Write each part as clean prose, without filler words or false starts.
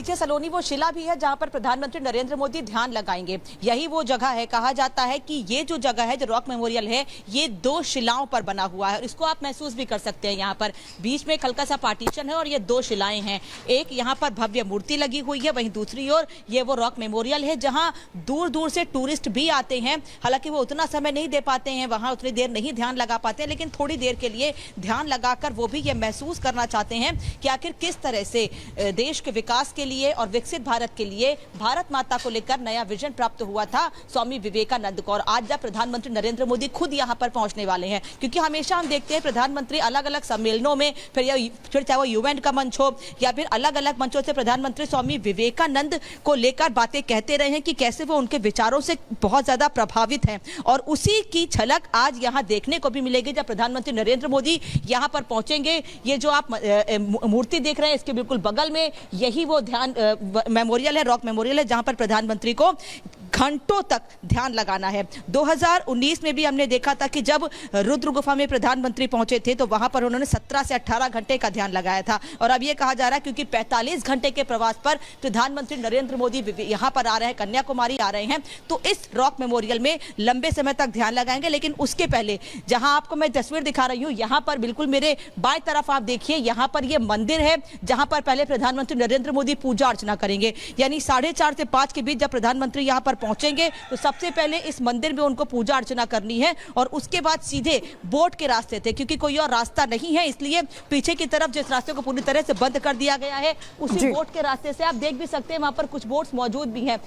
पीछे सलोनी वो शिला भी है जहां पर प्रधानमंत्री नरेंद्र मोदी ध्यान लगाएंगे। यही वो जगह है, कहा जाता है कि ये जो जगह है, जो रॉक मेमोरियल है, ये 2 शिलाओं पर बना हुआ है। इसको आप महसूस भी कर सकते हैं। यहाँ पर बीच में एक हल्का सा पार्टीशन है और ये 2 शिलाएं हैं। एक यहाँ पर भव्य मूर्ति लगी हुई है, वहीं दूसरी ओर ये वो रॉक मेमोरियल है जहाँ दूर दूर से टूरिस्ट भी आते हैं। हालांकि वो उतना समय नहीं दे पाते हैं, वहां उतनी देर नहीं ध्यान लगा पाते हैं, लेकिन थोड़ी देर के लिए ध्यान लगाकर वो भी ये महसूस करना चाहते हैं कि आखिर किस तरह से देश के विकास के लिए और विकसित भारत के लिए भारत माता को लेकर नया विजन प्राप्त हुआ था स्वामी विवेकानंद को। और आज जब प्रधानमंत्री नरेंद्र मोदी खुद यहां पर पहुंचने वाले हैं, क्योंकि हमेशा हम देखते हैं प्रधानमंत्री अलग अलग सम्मेलनों में, फिर चाहे वो यूएन का मंच हो या फिर अलग अलग मंचों से प्रधानमंत्री स्वामी विवेकानंद को लेकर बातें कहते रहे हैं कि कैसे वो उनके विचारों से बहुत ज्यादा प्रभावित हैं। और उसी की झलक आज यहां देखने को भी मिलेगी जब प्रधानमंत्री नरेंद्र मोदी यहां पर पहुंचेंगे। ये जो आप मूर्ति देख रहे हैं, इसके बिल्कुल बगल में यही वो ध्यान मेमोरियल है, रॉक मेमोरियल है, जहां पर प्रधानमंत्री को घंटों तक ध्यान लगाना है। 2019 में भी हमने देखा था कि जब रुद्र गुफा में प्रधानमंत्री पहुंचे थे तो वहां पर उन्होंने 17 से 18 घंटे का ध्यान लगाया था। और अब ये कहा जा रहा है क्योंकि 45 घंटे के प्रवास पर प्रधानमंत्री नरेंद्र मोदी यहां पर आ रहे हैं, कन्याकुमारी आ रहे हैं, तो इस रॉक मेमोरियल में लंबे समय तक ध्यान लगाएंगे। लेकिन उसके पहले जहां आपको मैं तस्वीर दिखा रही हूं, यहां पर बिल्कुल मेरे बाएं तरफ आप देखिए, यहां पर यह मंदिर है जहां पर पहले प्रधानमंत्री नरेंद्र मोदी पूजा अर्चना करेंगे। यानी 4:30 से 5 के बीच जब प्रधानमंत्री यहां पर पहुंचेंगे तो सबसे पहले इस मंदिर में उनको पूजा अर्चना करनी है और उसके बाद सीधे बोट के रास्ते थे, क्योंकि कोई और रास्ता नहीं है, इसलिए पीछे की तरफ जिस रास्ते को पूरी तरह से बंद कर दिया गया है उसी बोट के रास्ते से आप देख भी सकते हैं, वहां पर कुछ बोट्स मौजूद भी हैं।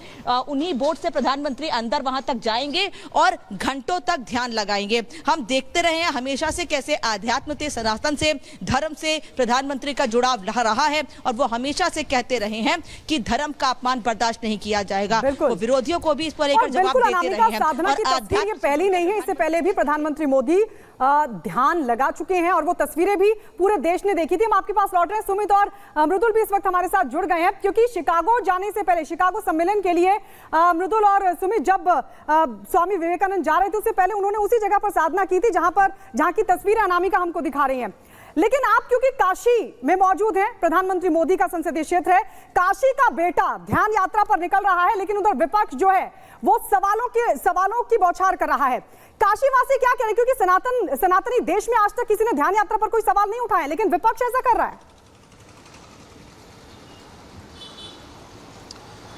उन्हीं बोट से प्रधानमंत्री अंदर वहां तक जाएंगे और घंटों तक ध्यान लगाएंगे। हम देखते रहे हैं हमेशा से कैसे आध्यात्म से, सनातन से, धर्म से प्रधानमंत्री का जुड़ाव रहा है और वो हमेशा से कहते रहे हैं कि धर्म का अपमान बर्दाश्त नहीं किया जाएगा। वो विरोधियों को भी इस पर जवाब देते रहे हैं। साधना की तस्वीर ये पहली नहीं है, इससे पहले भी प्रधानमंत्री मोदी ध्यान लगा चुके हैं और वो तस्वीरें भी पूरे देश ने देखी थी। हम आपके पास लौट रहे हैं, सुमित और मृदुल भी इस वक्त हमारे साथ जुड़ गए हैं, क्योंकि शिकागो जाने से पहले, शिकागो सम्मेलन के लिए मृदुल और सुमित जब स्वामी विवेकानंद जा रहे थे उससे पहले उन्होंने उसी जगह पर साधना की थी जहां की तस्वीरें अनामिका हमको दिखा रही हैं। लेकिन आप क्योंकि काशी में मौजूद हैं, प्रधानमंत्री मोदी का संसदीय क्षेत्र है, काशी का बेटा ध्यान यात्रा पर निकल रहा है, लेकिन उधर विपक्ष जो है वो सवालों की बौछार कर रहा है। काशीवासी क्या कह रहे हैं, क्योंकि सनातनी देश में आज तक किसी ने ध्यान यात्रा पर कोई सवाल नहीं उठाया, लेकिन विपक्ष ऐसा कर रहा है।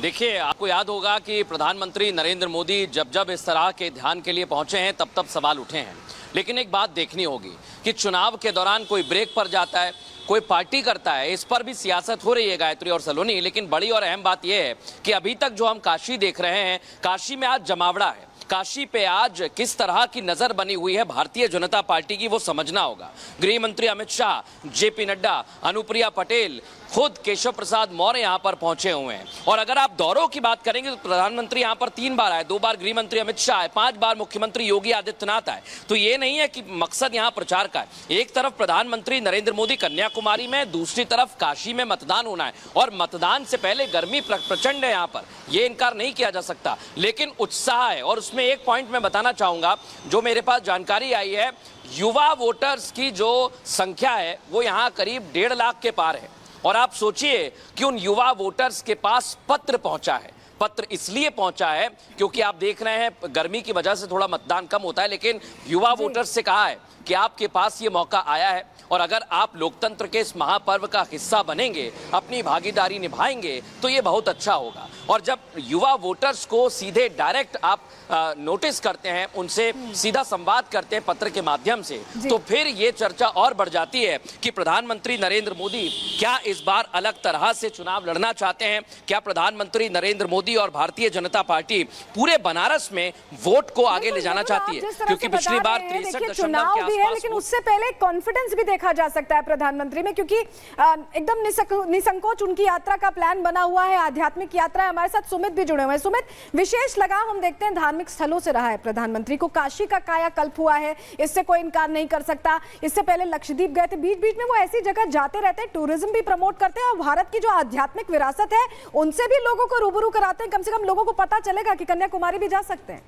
देखिए, आपको याद होगा कि प्रधानमंत्री नरेंद्र मोदी जब इस तरह के ध्यान के लिए पहुंचे हैं तब सवाल उठे हैं। लेकिन एक बात देखनी होगी कि चुनाव के दौरान कोई ब्रेक पर जाता है, कोई पार्टी करता है, इस पर भी सियासत हो रही है गायत्री और सलोनी। लेकिन बड़ी और अहम बात यह है कि अभी तक जो हम काशी देख रहे हैं, काशी में आज जमावड़ा है। काशी पे आज किस तरह की नजर बनी हुई है भारतीय जनता पार्टी की, वो समझना होगा। गृह मंत्री अमित शाह, जेपी नड्डा, अनुप्रिया पटेल, खुद केशव प्रसाद मौर्य यहां पर पहुंचे हुए हैं। और अगर आप दौरों की बात करेंगे तो प्रधानमंत्री यहां पर 3 बार आए, 2 बार गृह मंत्री अमित शाह आए, 5 बार मुख्यमंत्री योगी आदित्यनाथ आए। तो ये नहीं है कि मकसद यहां प्रचार का है। एक तरफ प्रधानमंत्री नरेंद्र मोदी कन्याकुमारी में, दूसरी तरफ काशी में मतदान होना है और मतदान से पहले गर्मी प्रचंड है यहां पर, यह इनकार नहीं किया जा सकता। लेकिन उत्साह है। और उसमें एक पॉइंट मैं बताना चाहूंगा, जो मेरे पास जानकारी आई है, युवा वोटर्स की जो संख्या है वो यहां करीब 1.5 लाख के पार है। और आप सोचिए कि उन युवा वोटर्स के पास पत्र पहुंचा है। पत्र इसलिए पहुंचा है क्योंकि आप देख रहे हैं गर्मी की वजह से थोड़ा मतदान कम होता है, लेकिन युवा वोटर्स से कहा है कि आपके पास ये मौका आया है और अगर आप लोकतंत्र के इस महापर्व का हिस्सा बनेंगे, अपनी भागीदारी निभाएंगे तो ये बहुत अच्छा होगा। और जब युवा वोटर्स को सीधे डायरेक्ट आप नोटिस करते हैं, उनसे सीधा संवाद करते हैं पत्र के माध्यम से, तो फिर ये चर्चा और बढ़ जाती है कि प्रधानमंत्री नरेंद्र मोदी क्या इस बार अलग तरह से चुनाव लड़ना चाहते हैं। क्या प्रधानमंत्री नरेंद्र मोदी और भारतीय जनता पार्टी पूरे बनारस में वोट को आगे ले जाना चाहती है, क्योंकि पिछली बार 63.8 के आसपास, लेकिन उससे पहले कॉन्फिडेंस भी देखा जा सकता है प्रधानमंत्री में, क्योंकि एकदम निसंकोच उनकी यात्रा का प्लान बना हुआ है, आध्यात्मिक यात्रा है। हमारे साथ सुमित भी जुड़े हुए हैं। सुमित, विशेष लगाव हम देखते हैं धार्मिक स्थलों से रहा है प्रधानमंत्री को, काशी का कायाकल्प हुआ है, इससे कोई इनकार नहीं कर सकता। इससे पहले लक्षद्वीप गए थे, बीच बीच में वो ऐसी जगह जाते रहते हैं, टूरिज्म भी प्रमोट करते हैं और भारत की जो आध्यात्मिक विरासत है उनसे भी लोगों को रूबरू कराते हैं। कम से कम लोगों को पता चलेगा कि कन्याकुमारी भी जा सकते हैं।